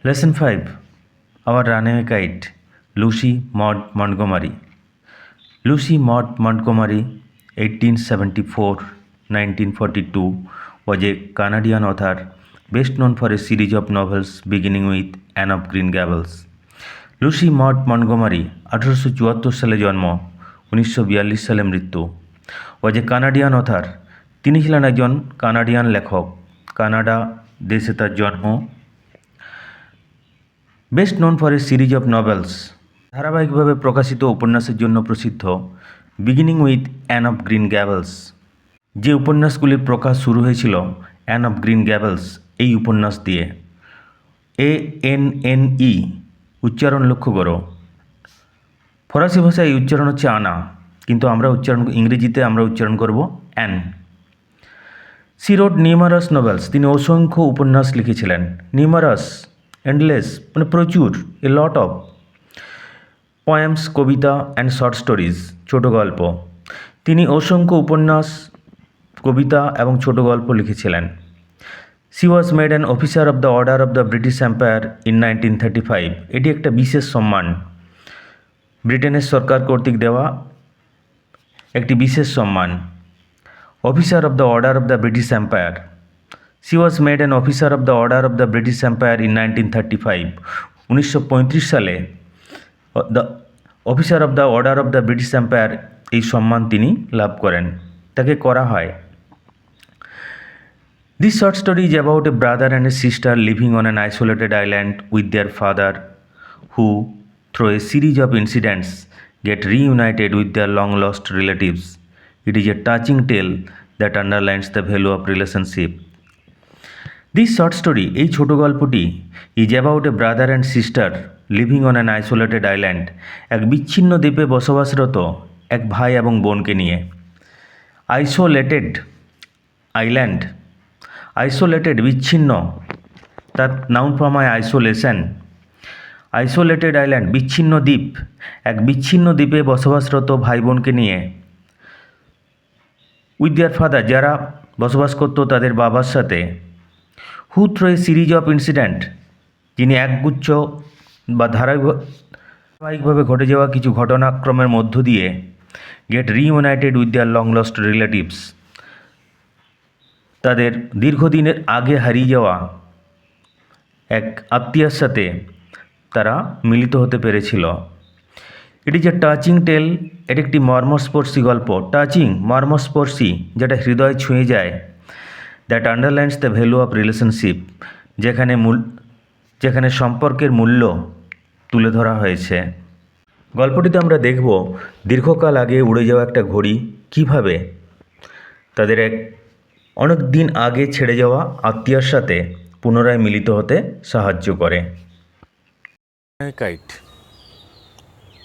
Lesson 5. Our Runaway Kite. Lucy Maud Montgomery. Lucy Maud Montgomery, 1874-1942, was a Canadian author best known for a series of novels beginning with Anne of Green Gables. Lucy Maud Montgomery 1874 সালে জন্ম, 1942 সালে মৃত্যু। Was a Canadian author. তিনি ছিলেন একজন Canadian লেখক। Canada দেশে তার জন্ম। Best known for a series of novels, ধারাবাহিকভাবে প্রকাশিত উপন্যাসের জন্য প্রসিদ্ধ। Beginning with Anne of Green Gables, যে উপন্যাসগুলির প্রকাশ শুরু হয়েছিল অ্যান অফ গ্রিন গ্যাবলস এই উপন্যাস দিয়ে। ANNE উচ্চারণ লক্ষ্য করো। ফরাসি ভাষায় এই উচ্চারণ হচ্ছে আনা, কিন্তু ইংরেজিতে আমরা উচ্চারণ করব Anne. She wrote numerous novels, তিনি অসংখ্য উপন্যাস লিখেছিলেন। নিউমারাস, এন্ডলেস মানে প্রচুর, এ লট অফ। পোয়েমস, কবিতা অ্যান্ড শর্ট স্টোরিজ, ছোট গল্প। তিনি অসংখ্য উপন্যাস, কবিতা এবং ছোট গল্প লিখেছিলেন। She was made an officer of the order of the British empire in 1935। এটি একটা বিশেষ সম্মান, ব্রিটেনের সরকার কর্তৃক দেওয়া একটি বিশেষ সম্মান। Officer of the order of the British empire. She was made an officer of the order of the British empire in 1935। 1935 সালে the officer of the order of the British empire এই সম্মান তিনি লাভ করেন, তাকে করা হয়। This short story is about a brother and a sister living on an isolated island with their father, who, through a series of incidents, get reunited with their long-lost relatives. It is a touching tale that underlines the value of relationship. This short story, এই ছোট গল্পটি, is about a brother and sister living on an isolated island, এক বিচ্ছিন্ন দ্বীপে বসবাসরত এক ভাই এবং বোনকে নিয়ে। আইসোলেটেড আইল্যান্ড, আইসোলেটেড বিচ্ছিন্ন, তার নাউন ফর্ম হয় আইসোলেশন। আইসোলেটেড আইল্যান্ড বিচ্ছিন্ন দ্বীপ, এক বিচ্ছিন্ন দ্বীপে বসবাসরত ভাই বোনকে নিয়ে। উইথ দেয়ার ফাদার, যারা বসবাস করত তাদের বাবার সাথে। Who through a series of incident, যিনি একগুচ্ছ বা ধারাবাহিকভাবে ঘটে যাওয়া কিছু ঘটনাক্রমের মধ্য দিয়ে get reunited with their long lost relatives, তাদের দীর্ঘদিনের আগে হারিয়ে যাওয়া এক আত্মীয়ার সাথে তারা মিলিত হতে পেরেছিল। ইট ইজ এ টাচিং টেল, এটি একটি মর্মস্পর্শী গল্প। টাচিং, মর্মস্পর্শী, যেটা হৃদয় ছুঁয়ে যায়। That underlines the value of relationship, যেখানে সম্পর্কের মূল্য তুলে ধরা হয়েছে। গল্পটিতে আমরা দেখব দীর্ঘকাল আগে উড়ে যাওয়া একটা ঘড়ি কীভাবে তাদের অনেক দিন আগে ছেড়ে যাওয়া আত্মীয়ার সাথে পুনরায় মিলিত হতে সাহায্য করে। কাইট,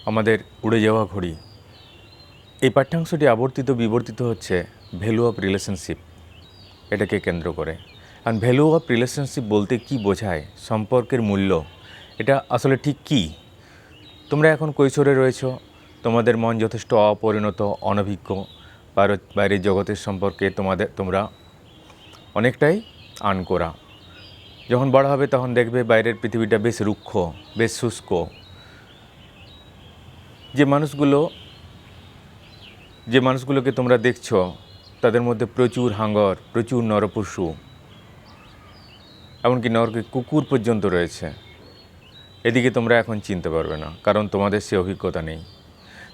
আমাদের উড়ে যাওয়া ঘড়ি, এই পাঠ্যাংশটি আবর্তিত বিবর্তিত হচ্ছে ভ্যালু অফ রিলেশনশিপ, এটাকে কেন্দ্র করে। আর ভ্যালু অফ রিলেশনশিপ বলতে কি বোঝায়, সম্পর্কের মূল্য, এটা আসলে ঠিক কী? তোমরা এখন কৈশোরে রয়েছ, তোমাদের মন যথেষ্ট অপরিণত, অনভিজ্ঞ, বাইরের জগতের সম্পর্কে তোমরা অনেকটাই আনকোরা। যখন বড় হবে তখন দেখবে বাইরের পৃথিবীটা বেশ রুক্ষ, বেশ শুষ্ক। যে মানুষগুলোকে তোমরা দেখছ তাদের মধ্যে প্রচুর হাঙ্গর, প্রচুর নরপশু, এমনকি নরকে কুকুর পর্যন্ত রয়েছে। এদিকে তোমরা এখন চিনতে পারবে না, কারণ তোমাদের সে অভিজ্ঞতা নেই।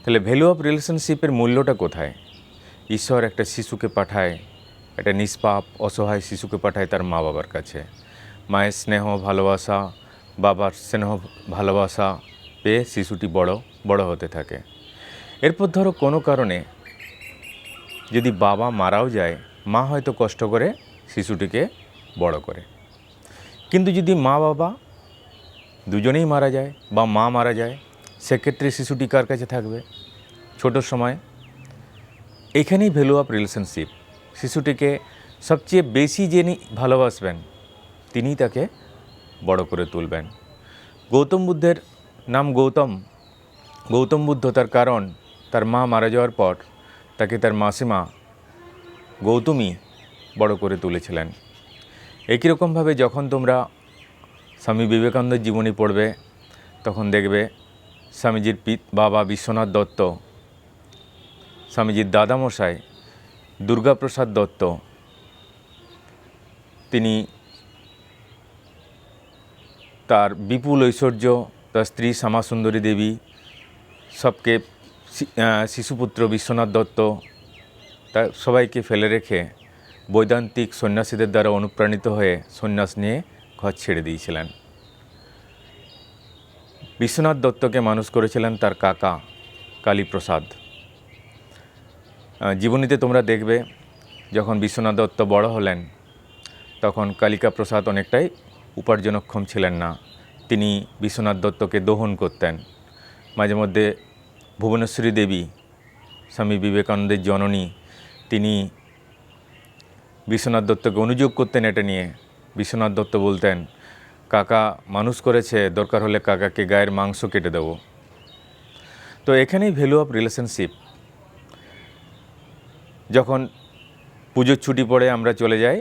তাহলে ভ্যালু অফ রিলেশনশিপের মূল্যটা কোথায়? ঈশ্বর একটা শিশুকে পাঠায়, একটা নিষ্পাপ অসহায় শিশুকে পাঠায় তার মা বাবার কাছে। মায়ের স্নেহ ভালোবাসা, বাবার স্নেহ ভালোবাসা পেয়ে শিশুটি বড় হতে থাকে। এরপর ধরো কোনো কারণে যদি বাবা মারাও যায়, মা হয়তো কষ্ট করে শিশুটিকে বড় করে। কিন্তু যদি মা বাবা দুজনেই মারা যায় বা মা মারা যায়, সেক্ষেত্রে শিশুটি কার কাছে থাকবে ছোটোর সময়? এইখানেই ভ্যালু অফ রিলেশনশিপ। শিশুটিকে সবচেয়ে বেশি যিনি ভালোবাসবেন তিনিই তাকে বড় করে তুলবেন। গৌতম বুদ্ধের নাম গৌতম বুদ্ধ, তার কারণ তার মা মারা যাওয়ার পর তাকে তার মাসিমা গৌতমী বড় করে তুলেছিলেন। একই রকমভাবে যখন তোমরা স্বামী বিবেকানন্দের জীবনী পড়বে তখন দেখবে স্বামীজির বাবা বিশ্বনাথ দত্ত, স্বামীজির দাদামশাই দুর্গাপ্রসাদ দত্ত, তিনি তার বিপুল ঐশ্বর্য, তার স্ত্রী শ্যামাসুন্দরী দেবী, সবকে শিশুপুত্র বিশ্বনাথ দত্ত, তার সবাইকে ফেলে রেখে বৈদান্তিক সন্ন্যাসীদের দ্বারা অনুপ্রাণিত হয়ে সন্ন্যাস নিয়ে ঘর ছেড়ে দিয়েছিলেন। বিশ্বনাথ দত্তকে মানুষ করেছিলেন তার কাকা কালীপ্রসাদ। জীবনীতে তোমরা দেখবে যখন বিশ্বনাথ দত্ত বড় হলেন তখন কালিকা প্রসাদ অনেকটাই উপার্জনক্ষম ছিলেন না। তিনি বিশ্বনাথ দত্তকে দহন করতেন। মাঝে মধ্যে ভুবনেশ্বরী দেবী, স্বামী বিবেকানন্দের জননী, তিনি বিশ্বনাথ দত্তকে অনুযোগ করতেন এটা নিয়ে। বিশ্বনাথ দত্ত বলতেন, কাকা মানুষ করেছে, দরকার হলে কাকাকে গায়ের মাংস কেটে দেব। তো এখানেই ভ্যালু অফ রিলেশনশিপ। যখন পুজোর ছুটি পড়ে আমরা চলে যাই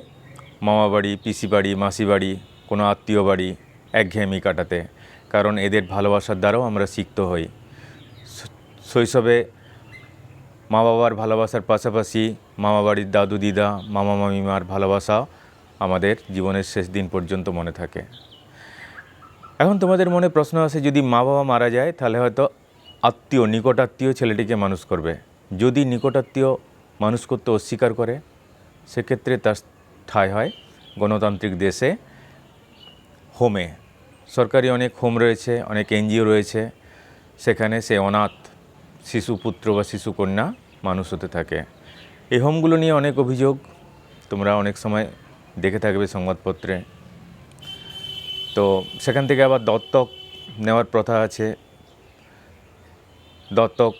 মামা বাড়ি, পিসি বাড়ি, মাসি বাড়ি, কোনো আত্মীয় বাড়ি একঘেয়েমি কাটাতে, কারণ এদের ভালোবাসার দ্বারাও আমরা সিক্ত হই। শৈশবে মা বাবার ভালোবাসার পাশাপাশি মামা বাড়ির দাদু দিদা, মামা মামিমার ভালোবাসা আমাদের জীবনের শেষ দিন পর্যন্ত মনে থাকে। এখন তোমাদের মনে প্রশ্ন আসে, যদি মা বাবা মারা যায় তাহলে হয়তো আত্মীয়, নিকটাত্মীয় ছেলেটিকে মানুষ করবে। যদি নিকটাত্মীয় মানুষ করতে অস্বীকার করে সেক্ষেত্রে তার ঠাঁই হয় গণতান্ত্রিক দেশে হোমে। সরকারি অনেক হোম রয়েছে, অনেক এনজিও রয়েছে, সেখানে সে অনাথ শিশুপুত্র বা শিশুকন্যা মানুষ হতে থাকে। এই হোমগুলো নিয়ে অনেক অভিযোগ তোমরা অনেক সময় দেখে থাকবে সংবাদপত্রে। তো সেখান থেকে আবার দত্তক নেওয়ার প্রথা আছে। দত্তক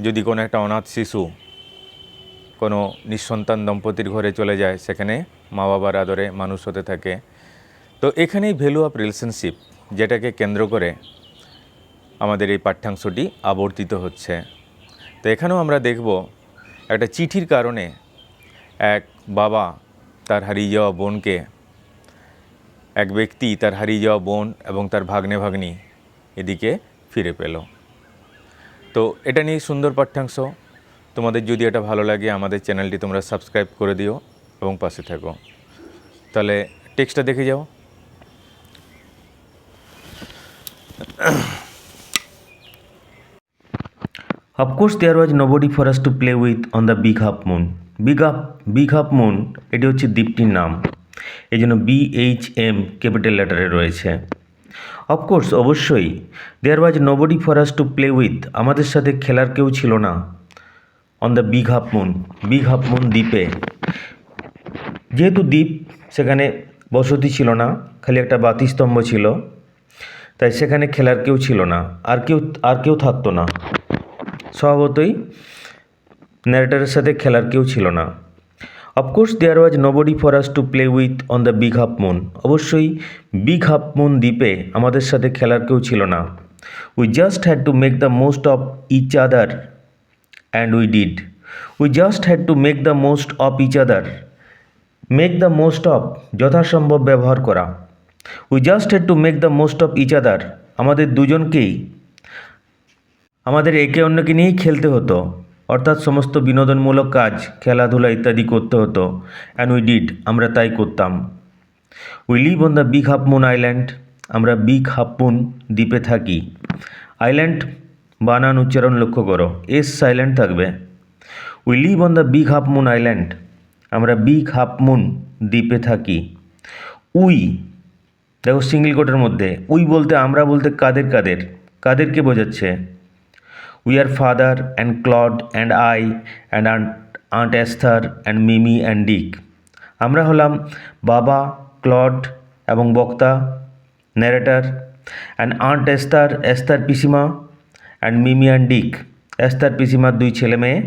যদি কোনো একটা অনাথ শিশু কোনো নিঃসন্তান দম্পতির ঘরে চলে যায়, সেখানে মা বাবার আদরে মানুষ হতে থাকে। তো এখানেই ভ্যালু অফ রিলেশনশিপ, যেটাকে কেন্দ্র করে আমাদের এই পাঠ্যাংশটি আবর্তিত হচ্ছে। তো এখানেও আমরা দেখব একটা চিঠির কারণে এক বাবা তার হারিয়ে যাওয়া বোনকে, এক ব্যক্তি তার হারিয়ে যাওয়া বোন এবং তার ভাগ্নে ভাগ্নি এদিকে ফিরে পেল। তো এটা নিয়ে সুন্দর পাঠ্যাংশ। তোমাদের যদি এটা ভালো লাগে আমাদের চ্যানেলটি তোমরা সাবস্ক্রাইব করে দিও এবং পাশে থাকো। তাহলে টেক্সটটা দেখে যাও। Of course, there was nobody for us to play with on the big half moon. Big half moon এটি হচ্ছে দ্বীপটির নাম, এই জন্য BHM ক্যাপিটাল লেটারে রয়েছে। অফকোর্স অবশ্যই, there was nobody for us to play with, আমাদের সাথে খেলার কেউ ছিল না। On the big half moon দ্বীপে, যেহেতু দ্বীপ সেখানে বসতি ছিল না, খালি একটা বাতিস্তম্ভ ছিল, তাই সেখানে খেলার কেউ ছিল না, আর কেউ থাকতো না। স্বভাবতই ন্যারেটারের সাথে খেলার কেউ ছিল না। Of course there was nobody for us to play with on the big half moon, অবশ্যই বিগ হাফ মুন দ্বীপে আমাদের সাথে খেলার কেউ ছিল না। We just had to make the most of each other and we did. We just had to make the most of each other, make the most of যথাসম্ভব ব্যবহার করা। We just had to make the most of each other, আমাদের দুজনকেই আমাদের একে অন্যকে নিয়েই খেলতে হতো, অর্থাৎ সমস্ত বিনোদনমূলক কাজ, খেলাধুলা ইত্যাদি করতে হতো। অ্যান্ড উই ডিড, আমরা তাই করতাম। We live on the big half moon island, আমরা বিগ হাফ মুন দ্বীপে থাকি। আইল্যান্ড বানান উচ্চারণ লক্ষ্য করো, এস সাইলেন্ট থাকবে। We live on the big half moon island, আমরা বিগ হাফ মুন দ্বীপে থাকি। উই দেখো সিঙ্গল কোটের মধ্যে, উই বলতে আমরা বলতে কাদেরকে বোঝাচ্ছে? We are father and Claude and I and Aunt Esther and Mimi and Dick. আমরা হলাম বাবা, ক্লড এবং বক্তা ন্যারেটার, অ্যান্ড আন্ট এস্তার পিসিমা, অ্যান্ড মিমি অ্যান্ড ডিক, এস্তার পিসিমার দুই ছেলে মেয়ে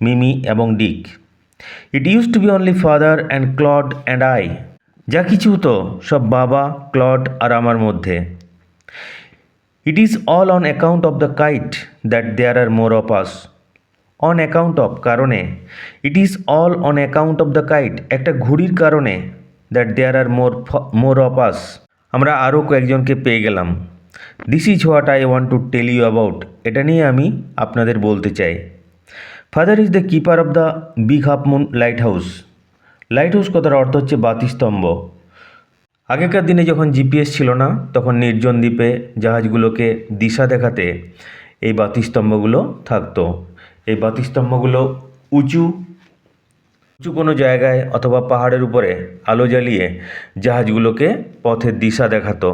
মিমি এবং Dick. It use to be only father and Claude and I, যা কিছু তো সব বাবা, ক্লড আর আমার মধ্যে। It is all on account of the kite that there are more of us. On account of কারণে, it is all on account of the kite একটা ঘুড়ির কারণে, that there are more of us আমরা আরও কয়েকজনকে পেয়ে গেলাম। This is what I want to tell you about, এটা নিয়ে আমি আপনাদের বলতে চাই। Father is the keeper of the big half moon lighthouse. Lighthouse কথার অর্থ হচ্ছে বাতিস্তম্ভ। আগেকার দিনে যখন জিপিএস ছিল না, তখন নির্জন দ্বীপে জাহাজগুলোকে দিশা দেখাতে এই বাতিস্তম্ভগুলো থাকতো। এই বাতিস্তম্ভগুলো উঁচু উঁচু কোনো জায়গায় অথবা পাহাড়ের উপরে আলো জ্বালিয়ে জাহাজগুলোকে পথের দিশা দেখাতো।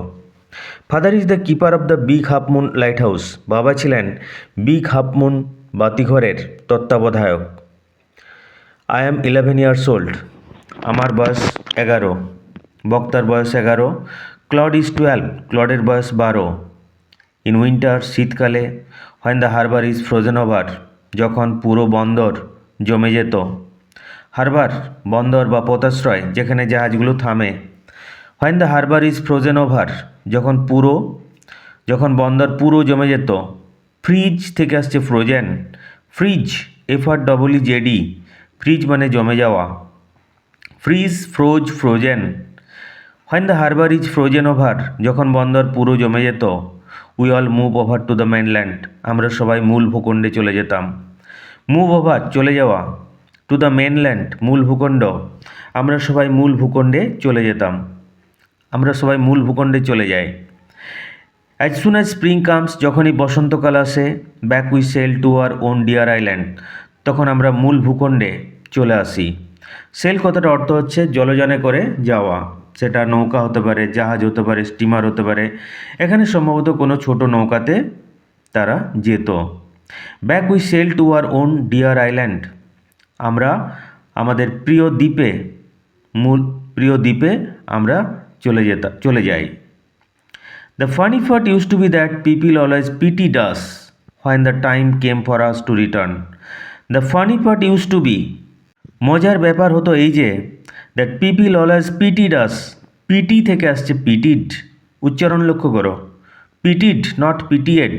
Father is the keeper of the big half moon light house. বাবা ছিলেন বিগ হাফ মুন বাতিঘরের তত্ত্বাবধায়ক। I am 11 years old. আমার বয়স 11। বক্তার বয়স 11। Claude is 12। ক্লডের বয়স 12। ইন উইন্টার, শীতকালে, when the harbour is frozen over, যখন পুরো বন্দর জমে যেত। হারবার বন্দর বা পোতাশ্রয়, যেখানে জাহাজগুলো থামে। When the harbour is frozen over, যখন বন্দর পুরো জমে যেত। ফ্রিজ থেকে আসছে ফ্রোজেন। Fridge, FREEZ। ফ্রিজ মানে জমে যাওয়া। Fridge, froze, frozen. When the harbour is frozen over, যখন বন্দর পুরো জমে যেত। We all move over to the mainland, আমরা সবাই মূল ভূখণ্ডে চলে যেতাম। মুভ ওভার, চলে যাওয়া। টু দ্য মেনল্যান্ড, মূল ভূখণ্ড, আমরা সবাই মূল ভূখণ্ডে চলে যেতাম। আমরা সবাই মূল ভূখণ্ডে চলে যাই। As soon as spring comes, যখনই বসন্তকাল আসে। Back we sail to our own dear island, তখন আমরা মূল ভূখণ্ডে চলে আসি। সেল কথাটার অর্থ হচ্ছে জলযানে করে যাওয়া। সেটা নৌকা হতে পারে, জাহাজ হতে পারে, স্টিমার হতে পারে। এখানে সম্ভবত কোনো ছোট নৌকাতে তারা যেত। Back we sail to our own dear island, আমরা আমাদের প্রিয় দ্বীপে আমরা চলে যাই। The funny part use to be that people always pitied us when the time came for us to return. The funny part use to be, মজার ব্যাপার হতো এই যে, that people always pitied us. Pity থেকে আসছে pitied, উচ্চারণ লক্ষ্য করো। Pitied, not pitied.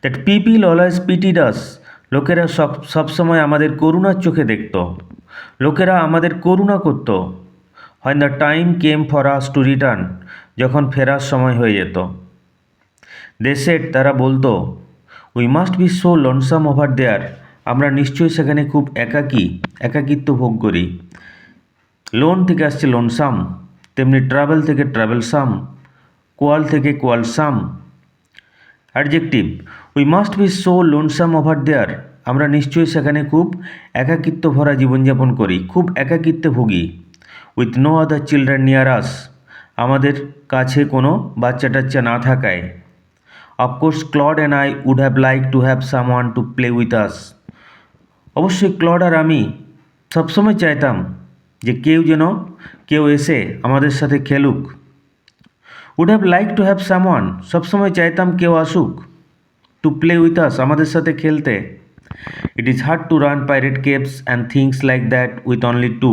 That people always pitied us, লোকেরা সবসময় আমাদের করুণার চোখে দেখত। লোকেরা আমাদের করুণা করত। When the time came for us to return, যখন ফেরার সময় হয়ে যেত। দে সেড, তারা বলতো, we must be so lonesome over there, আমরা নিশ্চয়ই সেখানে খুব একাকিত্ব ভোগ করি। লোন থেকে আসছে লোনসাম, তেমনি ট্রাভেল থেকে ট্রাভেলসাম, কোয়াল থেকে quarrelsome. Adjective, we must be so lonesome over there, আমরা নিশ্চয়ই সেখানে খুব একাকিত্ব ভরা জীবনযাপন করি, খুব একাকিত্বে ভুগি। With no other children near us, আমাদের কাছে কোনো বাচ্চা টাচ্চা না থাকায়। Of course Claude and I would have like to have someone to play with us, অবশ্যই ক্লড আর আমি সবসময় চাইতাম যে কেউ এসে আমাদের সাথে খেলুক। Would have like to have someone, সবসময় চাইতাম কেউ আসুক। টু প্লে উইথ আস, আমাদের সাথে খেলতে। It is hard to run pirate caves and things like that with only two.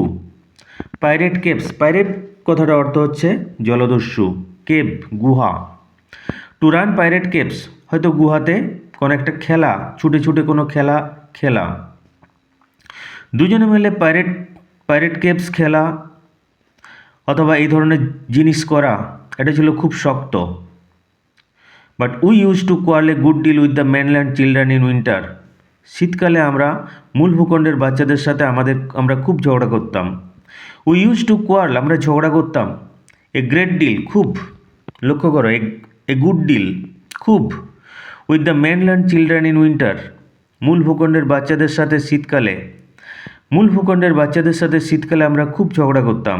Pirate caves, pirate কথাটার অর্থ হচ্ছে জলদস্যু, কেভ গুহা। টু রান পাইরেট কেভস, হয়তো গুহাতে কোনো একটা খেলা, ছুটে কোনো খেলা। দুজনে মিলে পাইরেট কেভস খেলা অথবা এই ধরনের জিনিস করা, এটা ছিল খুব শক্ত। But we use to quarrel a good deal with the mainland children in winter, শীতকালে আমরা মূল ভূখণ্ডের বাচ্চাদের সাথে আমরা খুব ঝগড়া করতাম। উই ইউজ টু কোয়ার্ল, আমরা ঝগড়া করতাম। এ গ্রেট ডিল, খুব, লক্ষ্য করো, এ গুড ডিল, খুব। With the mainland children in winter, মূল ভূখণ্ডের বাচ্চাদের সাথে শীতকালে আমরা খুব ঝগড়া করতাম।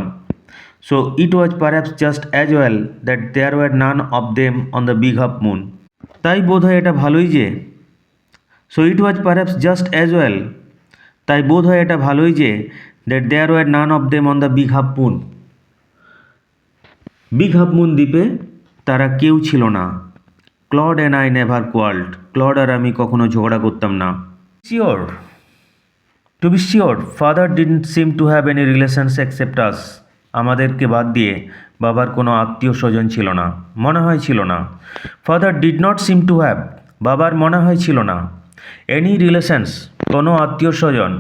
So it was perhaps just as well that there were none of them on the big half moon, তাই বোধ হয় এটা ভালোই যে, so it was perhaps just as well, তাই বোধ হয় এটা ভালোই যে, that there were none of them on the big half moon, big half moon দ্বীপে তারা কেউ ছিল না। Claude and I never quarrelled, Claude আর আমি কখনো ঝগড়া করতাম না। To be sure father didn't seem to have any relations except us, আমাদেরকে বাদ দিয়ে বাবার কোনো আত্মীয় স্বজন ছিল না, মনে হয় ছিল না। Father did not seem to have, বাবার মনে হয় ছিল না। এনি রিলেশনস, কোনো আত্মীয় স্বজন।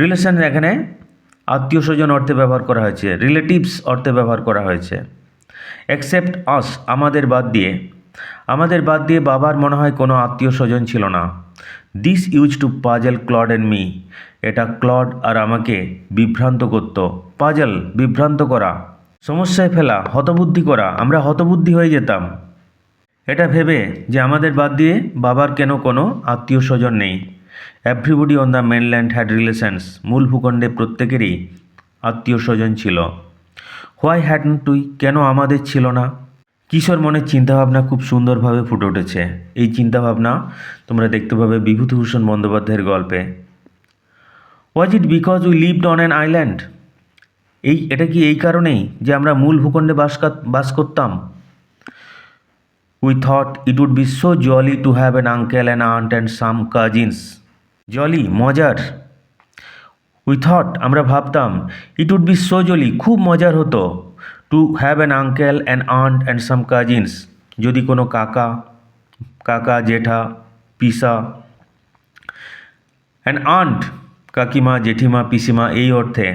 রিলেশন এখানে আত্মীয় স্বজন অর্থে ব্যবহার করা হয়েছে, রিলেটিভস অর্থে ব্যবহার করা হয়েছে। এক্সেপ্ট আস, আমাদের বাদ দিয়ে। আমাদের বাদ দিয়ে বাবার মনে হয় কোনো আত্মীয় স্বজন ছিল না। This use to puzzle Claude and me, এটা ক্লড আর আমাকে বিভ্রান্ত করত। পাজল, বিভ্রান্ত করা, সমস্যায় ফেলা, হতবুদ্ধি করা, আমরা হতবুদ্ধি হয়ে যেতাম এটা ভেবে যে আমাদের বাদ দিয়ে বাবার কেন কোনো আত্মীয় স্বজন নেই। Everybody on the mainland had relations, মূল ভূখণ্ডে প্রত্যেকেরই আত্মীয় স্বজন ছিল। হোয়াই হ্যাডন্ট উই, কেন আমাদের ছিল না? কিশোর মনের চিন্তাভাবনা খুব সুন্দরভাবে ফুটে উঠেছে। এই চিন্তাভাবনা তোমরা দেখতে পাবে বিভূতিভূষণ বন্দ্যোপাধ্যায়ের গল্পে। Was it because we lived on an island, এটা কি এই কারণেই যে আমরা মূল ভূখণ্ডে বাস করতাম? We thought it would be so jolly to have an uncle and aunt and some cousins. Jolly, মজার। উই থট, আমরা ভাবতাম, it would be so jolly, খুব মজার হতো, to have an uncle and aunt and some cousins, যদি কোনো কাকা জেঠা পিসা, অ্যান্ড আন্ট কাকিমা জেঠিমা পিসিমা এই অর্থে,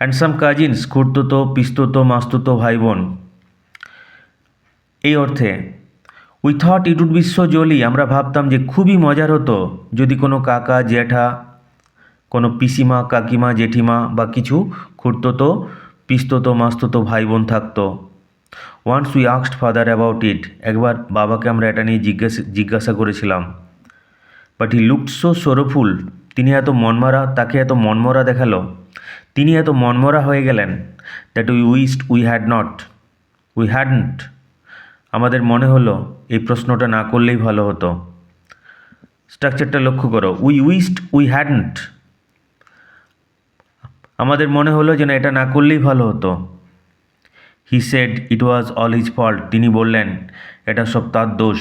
অ্যান্ড সাম কাজিনস খুড়তুতো পিস্তুতো মাস্তুতো ভাই বোন এই অর্থে। We thought it would be so jolly, আমরা ভাবতাম যে খুবই মজার হতো যদি কোনো কাকা জ্যাঠা, কোনো পিসিমা কাকিমা জেঠিমা বা কিছু খুড়তুতো পিস্তুতো মাস্তুতো ভাই বোন থাকতো। Once we asked father about it, একবার বাবাকে আমরা এটা নিয়ে জিজ্ঞাসা করেছিলাম। But he looked so sorrowful, তাকে এত মনমরা দেখালো, তিনি এত মনমরা হয়ে গেলেন, that we wished we hadn't, আমাদের মনে হলো এই প্রশ্নটা না করলেই ভালো হতো। স্ট্রাকচারটা লক্ষ্য করো, উই উইশড উই হ্যাডন্ট, আমাদের মনে হলো যেন এটা না করলেই ভালো হতো। He said it was all his fault, তিনি বললেন এটা সব তার দোষ,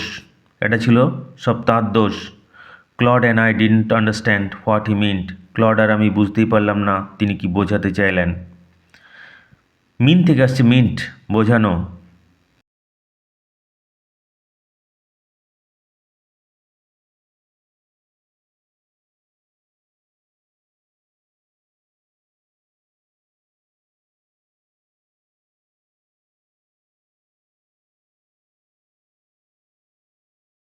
এটা ছিল সব তার দোষ। Claude and I didn't understand what he meant, Claude আর আমি বুঝতেই পারলাম না তিনি কি বোঝাতে চাইলেন। মিন থেকে আসছে মিন্ট, বোঝানো,